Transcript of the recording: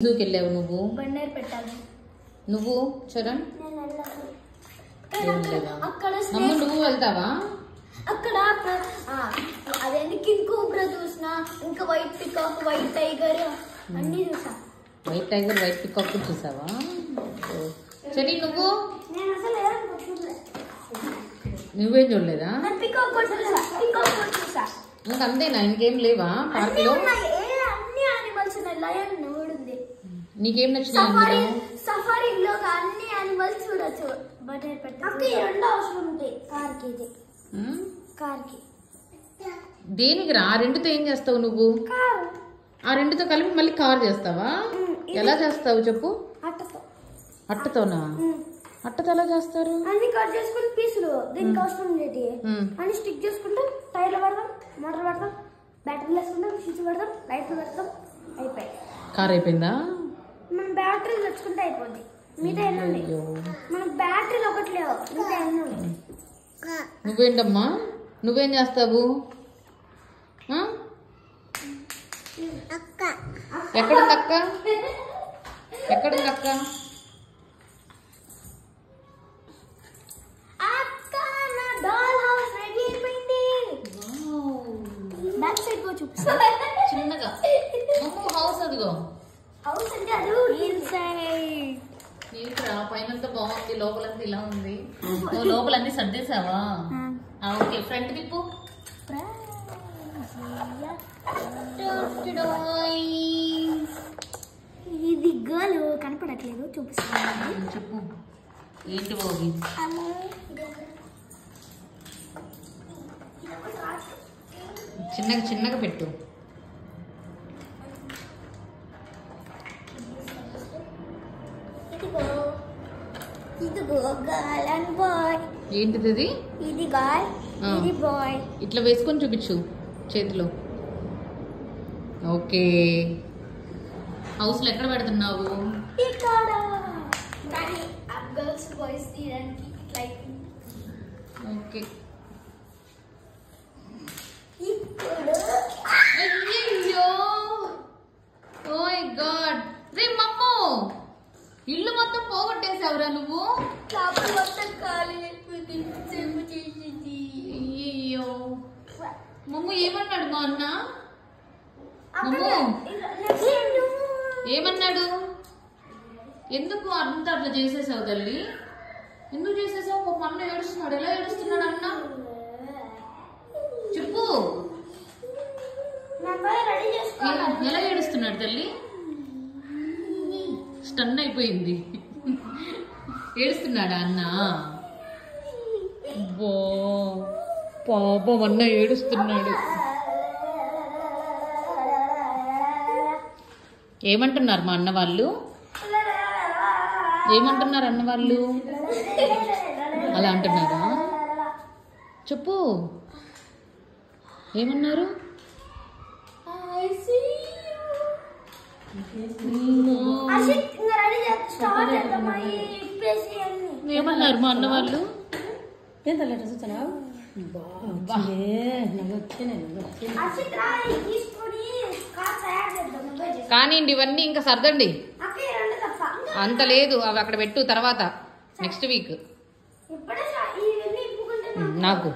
జూకి వెళ్ళావు నువ్వు? బండేరు పెట్టాలి. నువ్వు చరణ్? అమ్మ నువ్వు వెళ్తావా? అక్కడ అదేంటి కింగ్ కోబ్రా చూసినా, ఇంకా వైట్ పికాక్, వైట్ టైగర్ అన్ని చూసా. వైట్ టైగర్, వైట్ పికాక్ చూసావా? సరే నువ్వు? నేను అసలు నువ్వేం చూడలేదా? పికాక్ కూడా చూసా, పికాక్ కూడా చూసా. ఇంకా అంతేనా? ఇంకేం లేవా పార్క్ లో? అన్ని యానిమల్స్ ఉన్నాయి. లయన్ కూడా ఉంది. నీకేం నచ్చినాయి? సఫారీలో అన్ని యానిమల్స్ చూడొచ్చు. బండేరు పెట్టాలి. రెండు అవసరం ఉంటాయి కార్కి. ఇది కార్కి దేనికి రా? ఆ రెండుతో ఏం చేస్తావు నువ్వు? ఆ రెండుతో కలిపి మళ్ళీ కార్ చేస్తావా? ఎలా చేస్తావు చెప్పు? అట్టతోనా? అట్టతో ఎలా చేస్తారు? అన్ని కట్ చేసుకుని పీసులు దీనికి అవసరం ఉండేటి అన్ని స్టిక్ చేసుకుంటాం. టైర్లు పెడదాం, మోటార్ పెడదాం, బ్యాటరీలు వేసుకుంటాం, స్విచ్ పెడదాం, లైట్లు పెడతాం, అయిపోయి కార్ అయిపోయిందా? మనం బ్యాటరీలు తెచ్చుకుంటే అయిపోద్ది. మిగతా ఎన్ని మనకు బ్యాటరీలు ఒకటి లేవు, మిగతా ఎన్ని ఉన్నాయి. నువ్వేంటమ్మా? నువ్వేం చేస్తావు? ఎక్కడుంది అక్క? ఎక్కడుంది అక్క? చిన్నగా హౌస్ అదిగో. హౌస్ అంటే అది ఏంట్రా పైనంతా బాగుంది, లోపలంతా ఇలా ఉంది. లోపలన్నీ సర్దేశావా? ఓకే, ఫ్రంట్ తిప్పు. ఇది గర్ల్ కనపడట్లేదు, చూపిస్తాను. చెప్పు ఏంటి బాబు? చిన్నగా చిన్నగా పెట్టు. ఇదిగో గర్ల్ అండ్ బాయ్. ఏంటిది ఇది? ఇది గర్ల్, ఇది బాయ్. ఇట్లా వేసుకొని చూపించు చేతిలో. ఓకే, హౌస్ లో ఎక్కడ పెడుతున్నావు? ఇక్కడ. కానీ గర్ల్స్ బాయ్స్ తీయడానికి లైక్. ఓకే. అయ్యో, ఓ మై గాడ్. రే మమ్మో, ఇల్లు మొత్తం పోగొట్టేసావురా నువ్వు. మొత్తం ఖాళీ చేసింది. అయ్యో మమ్మ, ఏమన్నాడు మా అన్న? ఏమన్నాడు? ఎందుకు అంత అట్లా చేసేసావు తల్లి? ఎందుకు చేసేసావు? పాప అన్న ఏడుస్తున్నాడు. ఎలా ఏడుస్తున్నాడు అన్న? చెప్పు. ఎలా ఏడుస్తున్నాడు తల్లి? స్టన్ అయిపోయింది. ఏడుస్తున్నాడా అన్న? పాపం అన్న ఏడుస్తున్నాడు. ఏమంటున్నారు మా అన్న వాళ్ళు? ఏమంటున్నారు అన్న వాళ్ళు? అలా అంటున్నారా? చెప్పు, ఏమన్నారు? ఏమన్నారు మా అన్న వాళ్ళు? కానివ్వండి, ఇవన్నీ ఇంకా సర్దండి. అంత లేదు, అవి అక్కడ పెట్టు. తర్వాత నెక్స్ట్ వీక్ నాకు